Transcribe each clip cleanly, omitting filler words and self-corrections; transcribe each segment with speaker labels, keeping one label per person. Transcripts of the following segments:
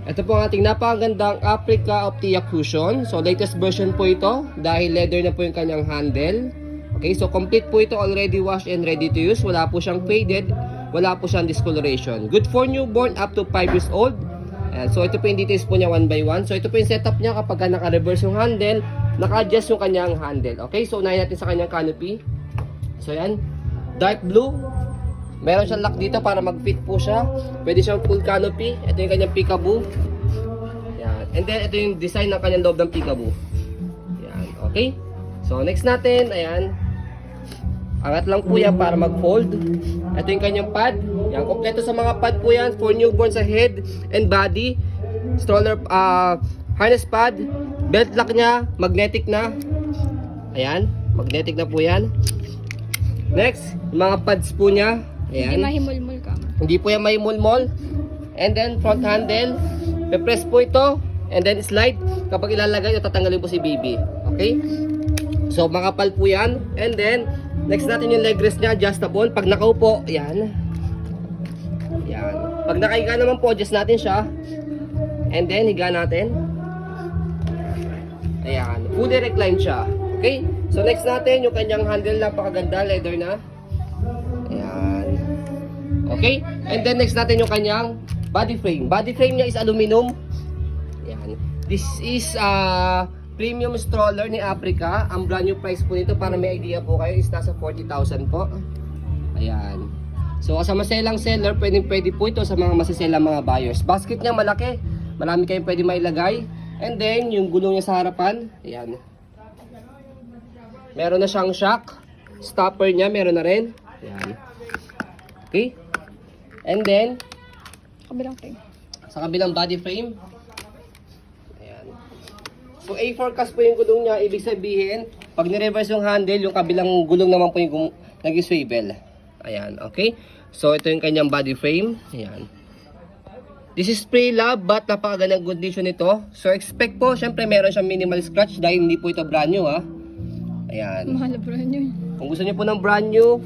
Speaker 1: Ito po ang ating napakagandang Africa Optia cushion. So latest version po ito dahil leather na po yung kanyang handle. Okay, so complete po ito, already washed and ready to use. Wala po siyang faded, wala po siyang discoloration. Good for newborn up to 5 years old. And so ito po yung details po niya one by one. So ito po yung setup niya kapag naka-reverse yung handle, naka-adjust yung kanyang handle. Okay, so unahin natin sa kanyang canopy. So yan, dark blue. Meron siyang lock dito para mag-fit po siya. Pwede siyang full canopy. Ito yung kanyang peekaboo. Yan. And then ito yung design ng kanyang loob ng peekaboo. Yan, okay. So next natin, ayan. Angat lang po yan para mag-fold. Ito yung kanyang pad. Yan, kompleto sa mga pad po yan for newborn sa head and body. Stroller, harness pad. Belt lock niya, magnetic na. Ayan, magnetic na po yan. Next, mga pads po niya. Ayan.
Speaker 2: Hindi mahimulmul ka.
Speaker 1: Hindi po yan mahimulmol. And then front handle. Pe-press po ito. And then slide. Kapag ilalagay, tatanggalin po si baby. Okay? So makapal po yan. And then, next natin yung leg rest niya, adjustable. Pag nakaupo, yan. Yan. Pag nakahiga naman po, adjust natin siya. And then, higa natin. Ayan. Fully recline siya. Okay? So next natin, yung kanyang handle, napakaganda, leather na. Ayan. Okay? And then next natin yung kanyang body frame. Body frame niya is aluminum. Ayan. This is premium stroller ni Africa. Ang brand new price po nito para may idea po kayo is nasa 40,000 po. Ayan. So sa maselang seller, pwede po ito sa mga masaselang mga buyers. Basket niya malaki. Marami kayong pwede mailagay. And then yung gulong niya sa harapan. Ayan. Meron na siyang shock. Stopper niya meron na rin. Ayan. Okay. And then
Speaker 2: Kabilang frame.
Speaker 1: sa kabilang body frame. Ayan. So A4 cast po yung gulong niya. Ibig sabihin, pag ni-reverse yung handle, yung kabilang gulong naman po yung nag-swivel. Ayan. Okay. So ito yung kanyang body frame. Ayan. This is pre-lab but napakagandang condition nito. So expect po, syempre meron siyang minimal scratch dahil hindi po ito brand new ha. Ayan.
Speaker 2: Mahal na brand yun.
Speaker 1: Kung gusto niyo po ng brand new,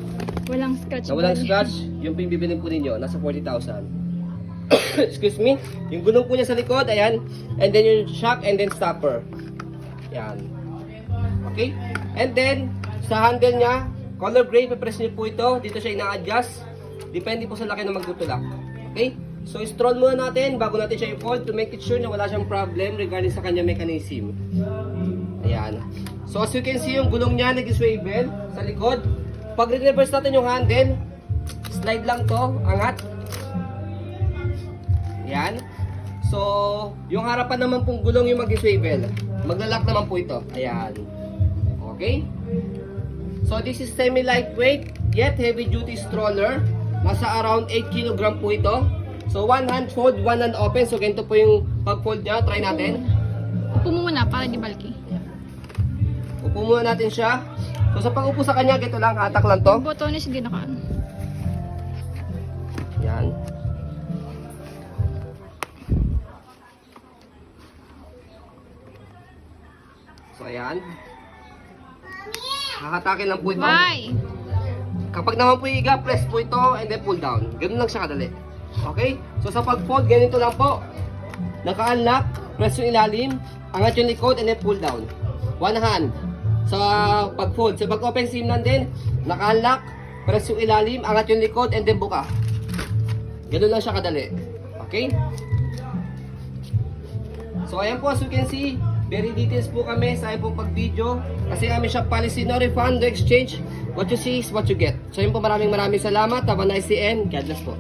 Speaker 2: Walang scratch.
Speaker 1: na walang scratch, yung bibilin po ninyo, nasa 40,000. Excuse me. Yung gulong po niya sa likod, ayan. And then yung shock and then stopper. Ayan. Okay? And then, sa handle niya, color gray, pe-press niyo po ito. Dito siya ina-adjust. Depende po sa laki ng magtutulak. Okay? So, stroll muna natin bago natin siya i-fold to make it sure na wala siyang problem regarding sa kanyang mechanism. Ayan. So, as you can see, yung gulong niya nag-swivel sa likod. Pag reverse natin yung handle, slide lang to, angat. Ayan. So, yung harapan naman pong gulong yung mag-swivel. Maglalak naman po ito. Ayan. Okay? So, this is semi-lightweight, yet heavy-duty stroller. Nasa around 8 kg po ito. So, one hand fold, one hand open. So, ganito po yung pag-fold niya. Try natin.
Speaker 2: Upo mo muna para di bulky.
Speaker 1: Upo muna natin siya. So, sa pag-upo sa kanya, ganito lang. Hatak lang to.
Speaker 2: Botones hindi nakaan.
Speaker 1: Yan. So, ayan. Hahatakin lang po ito.
Speaker 2: Bye!
Speaker 1: Kapag naman po higa, press po ito and then pull down. Ganun lang siya kadali. Okay? So, sa pag-fold, ganito lang po. Naka-unlock, press yung ilalim, angat yung likod and then pull down. One hand. Sa pag-fold. Sa pag-open seam lang din, naka-unlock, press yung ilalim, angat yung likod and then buka. Ganun lang siya kadali. Okay? So, ayan po, as you can see, very details po kami sa pong pag-video. Kasi kami siya policy, no refund, no exchange. What you see is what you get. So, yun po, maraming salamat. Have a nice day and God bless po.